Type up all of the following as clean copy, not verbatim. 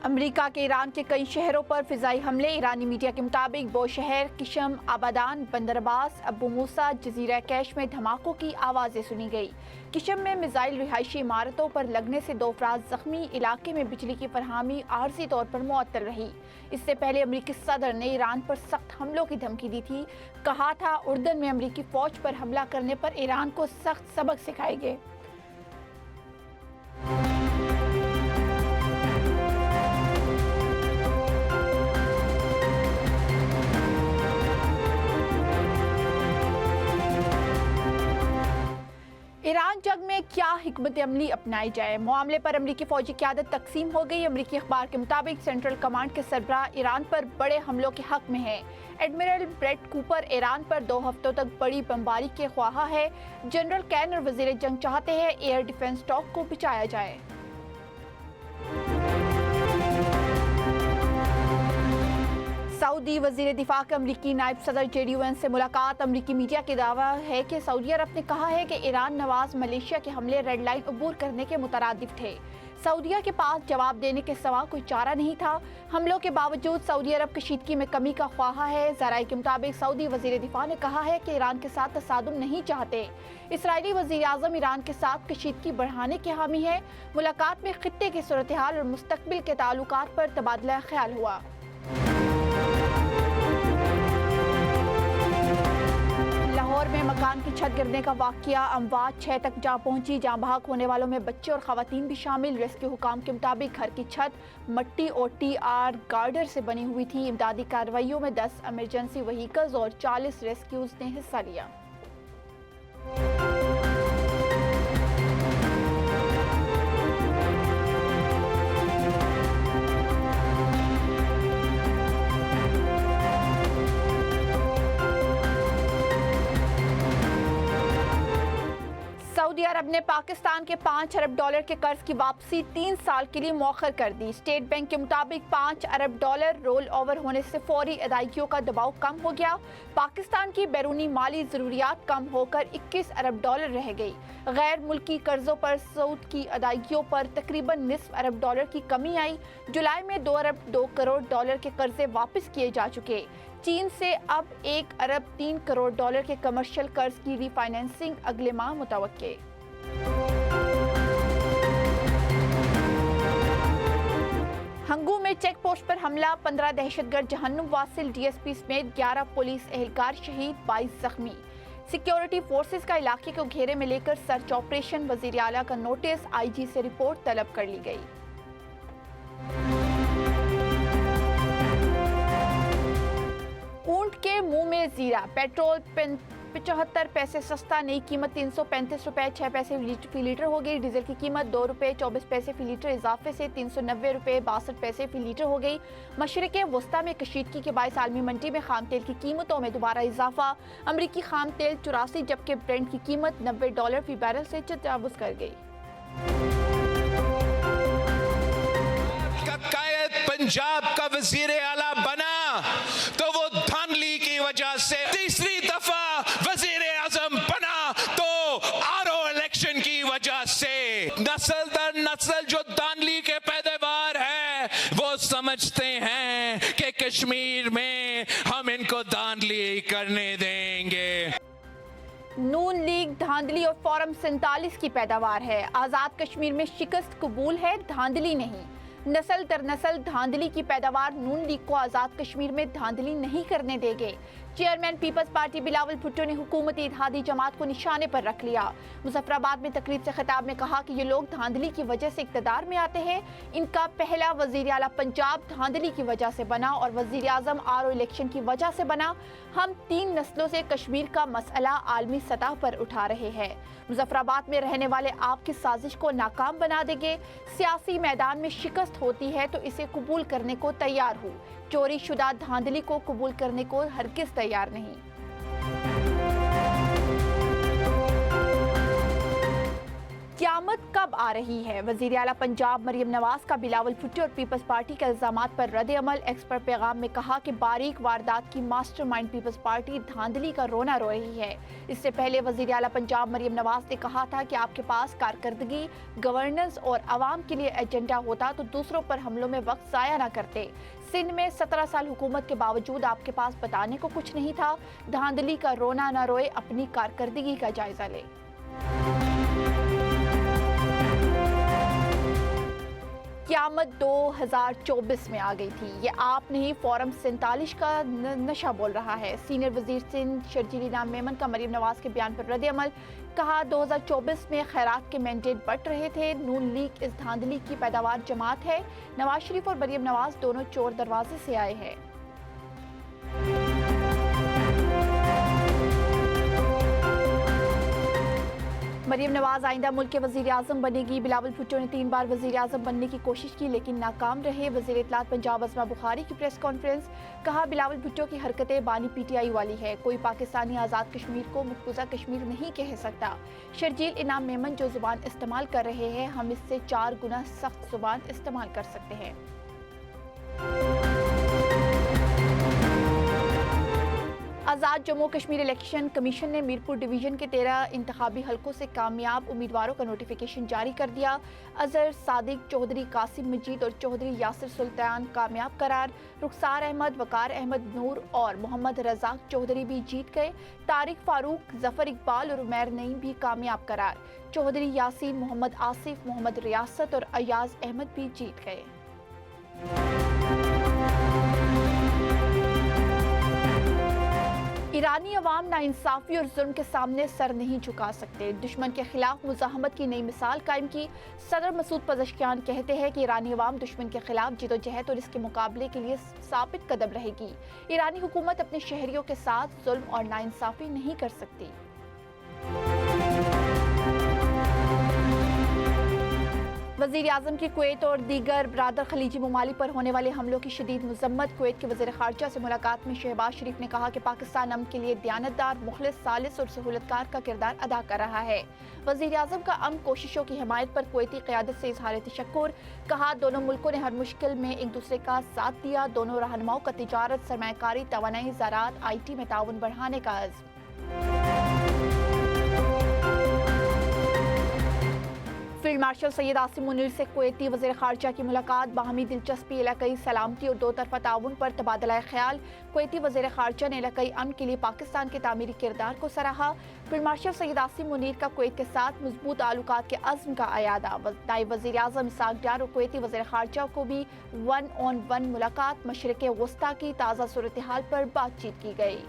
America के Iran के कई शहरों पर फिजाई हमले। ईरानी मीडिया के मुताबिक वो शहर किशम, आबादान, बंदर अब्बास, अबू मूसा, जजीरा कैश में धमाकों की आवाज़ें सुनी गई। किशम में मिसाइल रिहायशी इमारतों पर लगने से 2 अफराद जख्मी। इलाके में बिजली की फरहमी आर्जी तौर पर मुअत्तल रही। इससे पहले अमेरिकी सदर ने ईरान पर सख्त हमलों की धमकी दी थी। कहा था उर्दन में अमेरिकी फौज पर हमला करने पर ईरान को सख्त सबक सिखाएंगे। ईरान जंग में क्या हिकमत अमली अपनाई जाए, मामले पर अमरीकी फौजी क़यादत तकसीम हो गई। अमरीकी अखबार के मुताबिक सेंट्रल कमांड के सरबराह ईरान पर बड़े हमलों के हक में हैं। एडमिरल ब्रेट कूपर ईरान पर 2 हफ्तों तक बड़ी बमबारी के ख्वाहा है। जनरल कैन और वजीर जंग चाहते हैं एयर डिफेंस स्टॉक को बचाया जाए। सऊदी वजीर दिफा के अमरीकी नायब सदर JD Vance से मुलाकात। अमरीकी मीडिया का दावा है कि सऊदी अरब ने कहा है कि ईरान नवाज मलेशिया के हमले रेड लाइन अबूर करने के मुतरादिफ थे। सऊदीया के पास जवाब देने के सिवा कोई चारा नहीं था। हमलों के बावजूद सऊदी अरब कशीदगी में कमी का ख्वाहा है। ज़राए के मुताबिक सऊदी वजीर दिफा ने कहा है कि ईरान के साथ तसादुम नहीं चाहते। इसराइली वजीर आज़म ईरान के साथ कशीदगी बढ़ाने के हामी है। मुलाकात में खित्ते की सूरत हाल और मुस्तकबिल के ताल्लुकात पर तबादला ख्याल हुआ। लाहौर में मकान की छत गिरने का वाकया, अमवात 6 तक जा पहुंची। जाँ बहक होने वालों में बच्चे और खवातीन भी शामिल। रेस्क्यू हुकाम के मुताबिक घर की छत मट्टी और TR गार्डर से बनी हुई थी। इमदादी कार्रवाइयों में 10 इमरजेंसी व्हीकल्स और 40 रेस्क्यूज ने हिस्सा लिया। सऊदी अरब ने पाकिस्तान के $5 अरब के कर्ज की वापसी 3 साल के लिए मौखर कर दी। स्टेट बैंक के मुताबिक $5 अरब रोल ओवर होने से फौरी अदायगियों का दबाव कम हो गया। पाकिस्तान की बैरूनी माली ज़रूरियात कम होकर $21 अरब रह गई। गैर मुल्की कर्जों पर सूद की अदायगियों पर तकरीबन $0.5 अरब की कमी आई। जुलाई में $2 करोड़ के कर्जे वापस किए जा चुके। चीन से अब $1 अरब $3 करोड़ के कमर्शियल कर्ज की रीफाइनेंसिंग अगले माह मुतवक्के। हंगू में चेक पोस्ट पर हमला, 15 दहशतगर्द जहन्नुम वासिल। DSP समेत 11 पुलिस एहलकार शहीद, 22 जख्मी। सिक्योरिटी फोर्सेस का इलाके को घेरे में लेकर सर्च ऑपरेशन। वजीर आला का नोटिस, IG से रिपोर्ट तलब कर ली गई। ऊंट के मुंह में जीरा, पेट्रोल 75 पैसे सस्ता, नई कीमत ₹335.06 फी लीटर हो गई। डीजल की कीमत ₹2.24 फी लीटर इजाफे से ₹390.62 फी लीटर हो गई। मशरिक़ वस्ता में कशीदगी के बायस आलमी मंडी में खाम तेल की कीमतों में दोबारा इजाफा। अमरीकी खाम तेल 84 जबकि ब्रेंट की कीमत $90 फी बैरल से तजावुज़ कर गई। पंजाब का वजीर आला बना तो वो धांधली की वजह से, तीसरी दफा वजीर आजम बना तो RO इलेक्शन की वजह से। नस्ल दर नस्ल जो धांधली के पैदावार है वो समझते हैं कि कश्मीर में हम इनको धांधली करने देंगे। नून लीग धांधली और फॉरम 47 की पैदावार है। आज़ाद कश्मीर में शिकस्त कबूल है, धांधली नहीं। नस्ल दर नस्ल धांधली की पैदावार नून लीग को आज़ाद कश्मीर में धांधली नहीं करने देंगे। चेयरमैन पीपल्स पार्टी बिलावल भुट्टो ने हुकूमती इत्तेहादी जमात को निशाने पर रख लिया। मुजफ्फराबाद में तकरीब से खिताब में कहा कि ये लोग धांधली की वजह से इक़्तिदार में आते हैं। इनका पहला वज़ीर आला पंजाब धांधली की वजह से बना और वज़ीर आज़म RO इलेक्शन की वजह से बना। हम 3 नस्लों से कश्मीर का मसला आलमी सतह पर उठा रहे हैं। मुजफ्फराबाद में रहने वाले आपकी साजिश को नाकाम बना देंगे। सियासी मैदान में शिकस्त होती है तो इसे कबूल करने को तैयार हूँ। चोरी शुदा धांधली को कबूल करने को हरगिज़ तैयार नहीं। क़यामत का कब आ रही है? वज़ीर आला पंजाब मरियम नवाज का बिलावल भुट्टो और पीपल्स पार्टी के इल्ज़ामात पर रद्द अमल। एक्सपर्ट पैगाम में कहा कि बारीक वारदात की मास्टरमाइंड पीपल्स पार्टी धांधली का रोना रो रही है। इससे पहले वज़ीर आला पंजाब मरियम नवाज ने कहा था कि आपके पास कारकर्दगी, गवर्नेंस और आवाम के लिए एजेंडा होता तो दूसरों पर हमलों में वक्त ज़ाया न करते। सिंध में 17 साल हुकूमत के बावजूद आपके पास बताने को कुछ नहीं था। धांधली का रोना न रोए, अपनी कारकर्दगी का जायजा ले। क़यामत 2024 में आ गई थी, ये आप नहीं फॉरम 47 का नशा बोल रहा है। सीनियर वजीर सिंध शर्जील इनाम मेमन का मरियम नवाज के बयान पर रद्द अमल। कहा 2024 में खैरात के मैंडेट बढ़ रहे थे। नून लीग इस धांधली की पैदावार जमात है। नवाज शरीफ और मरियम नवाज दोनों चोर दरवाजे से आए हैं। मरियम नवाज आइंदा मुल्क के वज़ीर आज़म बनेगी। बिलावल भुट्टो ने 3 बार वज़ीर आज़म बनने की कोशिश की लेकिन नाकाम रहे। वज़ीर इत्तलात पंजाब अज़मा बुखारी की प्रेस कॉन्फ्रेंस। कहा बिलावल भुट्टो की हरकतें बानी PTI वाली है। कोई पाकिस्तानी आज़ाद कश्मीर को मकबूजा कश्मीर नहीं कह सकता। शर्जील इनाम मेमन जो ज़ुबान इस्तेमाल कर रहे हैं, हम इससे 4 गुना सख्त ज़ुबान इस्तेमाल कर सकते हैं। आज़ाद जम्मू कश्मीर इलेक्शन कमीशन ने मीरपुर डिवीज़न के 13 इंतखाबी हलकों से कामयाब उम्मीदवारों का नोटिफिकेशन जारी कर दिया। अजहर सादिक, चौधरी कासिम मजीद और चौधरी यासिर सुल्तान कामयाब करार। रुखसार अहमद, वकार अहमद नूर और मोहम्मद रज़ाक चौधरी भी जीत गए। तारिक फारूक, जफर इकबाल और उमैर नईम भी कामयाब करार। चौधरी यासीन, मोहम्मद आसिफ, मोहम्मद रियासत और अयाज अहमद भी जीत गए। ईरानी अवाम नाइंसाफी और जुल्म के सामने सर नहीं झुका सकते। दुश्मन के खिलाफ मुजाहमत की नई मिसाल कायम की। सदर मसूद पज़ेश्कियान कहते हैं कि ईरानी अवाम दुश्मन के खिलाफ जिदोजहद और इसके मुकाबले के लिए साबित कदम रहेगी। ईरानी हुकूमत अपने शहरियों के साथ जुल्म और नाइंसाफी नहीं कर सकती। वज़ीर आज़म की कुवैत और दीगर बरादर खलीजी ममालिक पर होने वाले हमलों की शदीद मज़म्मत। कुवैत के वज़ीर ख़ारजा से मुलाकात में शहबाज शरीफ ने कहा कि पाकिस्तान अमन के लिए दयानतदार, मुखलिस, सालिस और सहूलतकार का किरदार अदा कर रहा है। वज़ीर आज़म का अमन कोशिशों की हिमायत पर कुवैती क़यादत से इज़हार तशक्कुर। कहा दोनों मुल्कों ने हर मुश्किल में एक दूसरे का साथ दिया। दोनों रहनुमाओं का तिजारत, सरमायाकारी, तवानाई, ज़राअत, IT में ताउन बढ़ाने का अज़्म। फील्ड मार्शल सैयद आसिम मुनीर से कुवैती वज़ीर ख़ारजा की मुलाकात। बाहमी दिलचस्पी, इलाक़ाई सलामती और दो तरफ़ा ताउन पर तबादला ख्याल। कुवैती वज़ीर ख़ारजा ने इलाक़ाई अमन के लिए पाकिस्तान के तामीरी किरदार को सराहा। फील्ड मार्शल सैयद आसिम मुनीर का कुवैत के साथ मजबूत ताल्लुकात के अज़्म का अयादा। नायब वज़ीर आज़म इसाक डार और कुवैती वज़ीर ख़ारजा को भी 1-on-1 मुलाकात। मशरिक़ वस्ता की ताज़ा सूरत हाल पर बातचीत की गई।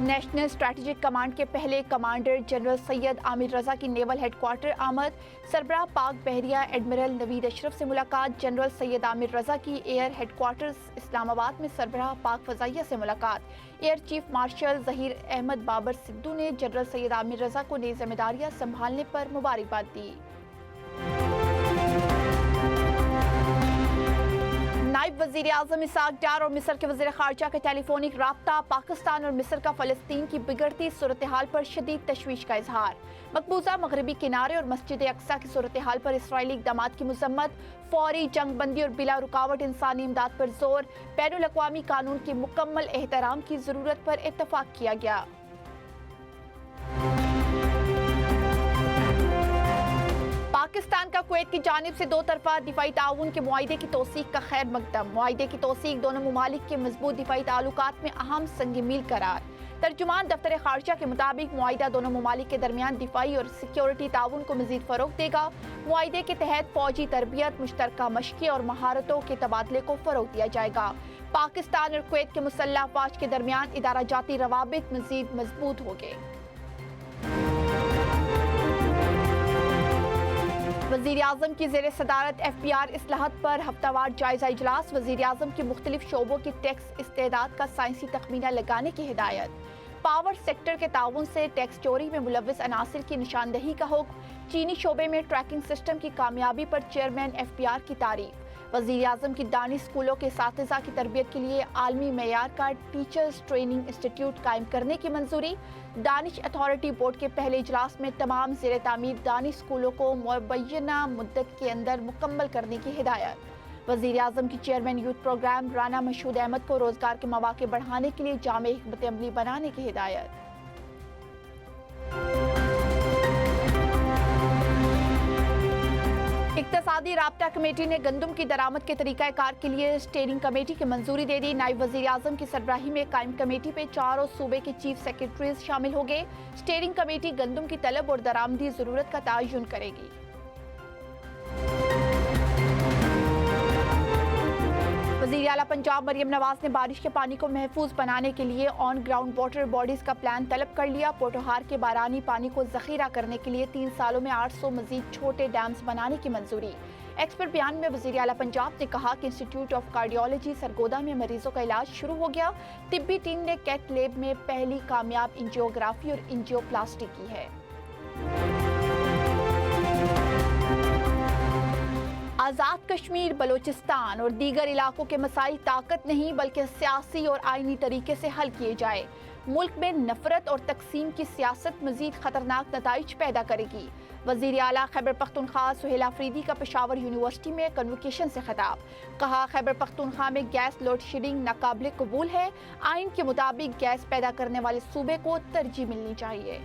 नेशनल स्ट्रैटेजिक कमांड के पहले कमांडर जनरल सैयद आमिर रजा की नेवल हेडक्वार्टर आमद। सरबराह पाक बहरिया एडमिरल नवीद अशरफ से मुलाकात। जनरल सैयद आमिर रजा की एयर हेडक्वार्टर्स इस्लामाबाद में सरबराह पाक फ़ज़ाइया से मुलाकात। Air chief marshal Zaheer Ahmad Babar Sidhu ने जनरल सैयद आमिर रजा को नई जिम्मेदारियां संभालने पर मुबारकबाद दी। नायब वज़ीर आज़म इसाक डार और मिस्र के वज़ीर ख़ारजा का टेलीफोनिक राब्ता। पाकिस्तान और मिस्र का फ़लस्तीन की बिगड़ती सूरत हाल पर शदीद तशवीश का इजहार। मकबूजा मगरबी किनारे और मस्जिद अक्सा की सूरत हाल पर इसराइली इक़दामात की मज़म्मत। फौरी जंग बंदी और बिला रुकावट इंसानी इमदाद पर जोर। बैनुल अक़वामी कानून के मुकम्मल एहतराम की ज़रूरत पर इत्तफ़ाक़ किया गया। पाकिस्तान का कुवैत की जानिब से दो तरफा दिफाई ताउन के मुआहिदे की तौसीक का खैर मकदम। मुआहिदे की तौसीक दोनों ममालिक के मजबूत दिफाई ताल्लुकात में अहम संग मील करार। तर्जुमान दफ्तर खारजा के मुताबिक मुआहिदा दोनों ममालिक के दरमियान दिफाई और सिक्योरिटी ताउन को मजीद फ़रोग देगा। मुआहिदे के तहत फौजी तरबियत, मुश्तरका मशक़ें और महारतों के तबादले को फ़रोग दिया जाएगा। पाकिस्तान और कुवैत के मुसल्लह अफ़वाज के दरमियान इदारा जाती रवाबित मजीद मजबूत होंगे। वज़ीर आज़म की ज़ेर सदारत FBR इस्लाहत पर हफ्तावार जायजा इजलास। वज़ीर आज़म की मुख्तलिफ शोबों की टैक्स इस्तेदाद का साइंसी तखमीना लगाने की हिदायत। पावर सेक्टर के ताउन से टैक्स चोरी में मुलव्विस अनासिर की निशानदही का हुक्म। चीनी शोबे में ट्रैकिंग सिस्टम की कामयाबी पर चेयरमैन FBR की तारीफ। वज़ीर आज़म की दानिश स्कूलों के असातिज़ा की तरबियत के लिए आलमी मेयार का टीचर्स ट्रेनिंग इंस्टीट्यूट कायम करने की मंजूरी। दानिश अथॉरिटी बोर्ड के पहले इजलास में तमाम ज़ेर तामीर दानिश स्कूलों को मुबय्यना मुद्दत के अंदर मुकम्मल करने की हिदायत। वज़ीर आज़म की chairman youth programme Rana Mashhood Ahmad को रोज़गार के मौके बढ़ाने के लिए जामे हिकमत अमली बनाने की हिदायत। इक्तसादी राब्ता कमेटी ने गंदम की दरामद के तरीक़ाकार के लिए स्टीयरिंग कमेटी की मंजूरी दे दी। नायब वज़ीर आज़म की सरबराही में कायम कमेटी पे चारों सूबे के चीफ सेक्रेटरीज शामिल हो गए। स्टीयरिंग कमेटी गंदम की तलब और दरामदी ज़रूरत का तयन करेगी। वज़ीर आला पंजाब मरियम नवाज ने बारिश के पानी को महफूज बनाने के लिए ऑन ग्राउंड वाटर बॉडीज का प्लान तलब कर लिया। पोटोहार के बारानी पानी को जखीरा करने के लिए 3 सालों में 800 मजीद छोटे डैम्स बनाने की मंजूरी। एक्सपर्ट बयान में वज़ीर आला पंजाब ने कहा कि इंस्टीट्यूट ऑफ कार्डियोलॉजी सरगोदा में मरीजों का इलाज शुरू हो गया। तिब्बी टीम ने कैथ लैब में पहली कामयाब एंजियोग्राफी और एंजियोप्लास्टी की है। आज़ाद कश्मीर, बलोचिस्तान और दीगर इलाकों के मसाइल ताकत नहीं बल्कि सियासी और आईनी तरीके से हल किए जाए। मुल्क में नफरत और तकसीम की सियासत मजीद खतरनाक नताइज पैदा करेगी। वज़ीर आला खैबर पख्तूनख्वा सुहेल आफरीदी का पेशावर यूनिवर्सिटी में कन्वोकेशन से खिताब। कहा, खैबर पख्तूनख्वा में गैस लोड शेडिंग नाकाबिल कबूल है। आइन के मुताबिक गैस पैदा करने वाले सूबे को तरजीह मिलनी चाहिए।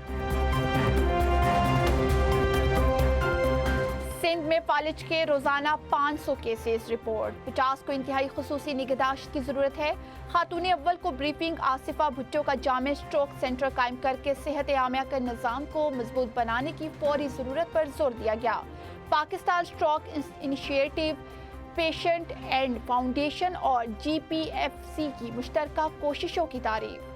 सिंध में फालिज के रोजाना 500 केसेस रिपोर्ट। 50 को इंतहाई खुसूसी निगहदाश्त की जरूरत है। खातून अव्वल को ब्रीफिंग। आसिफा भुट्टो का जामे स्ट्रोक सेंटर कायम करके सेहत आमिया के निज़ाम को मजबूत बनाने की फौरी जरूरत पर जोर दिया गया। Pakistan stroke initiative, patient and foundation और GPFC की मुश्तरका कोशिशों की तारीफ।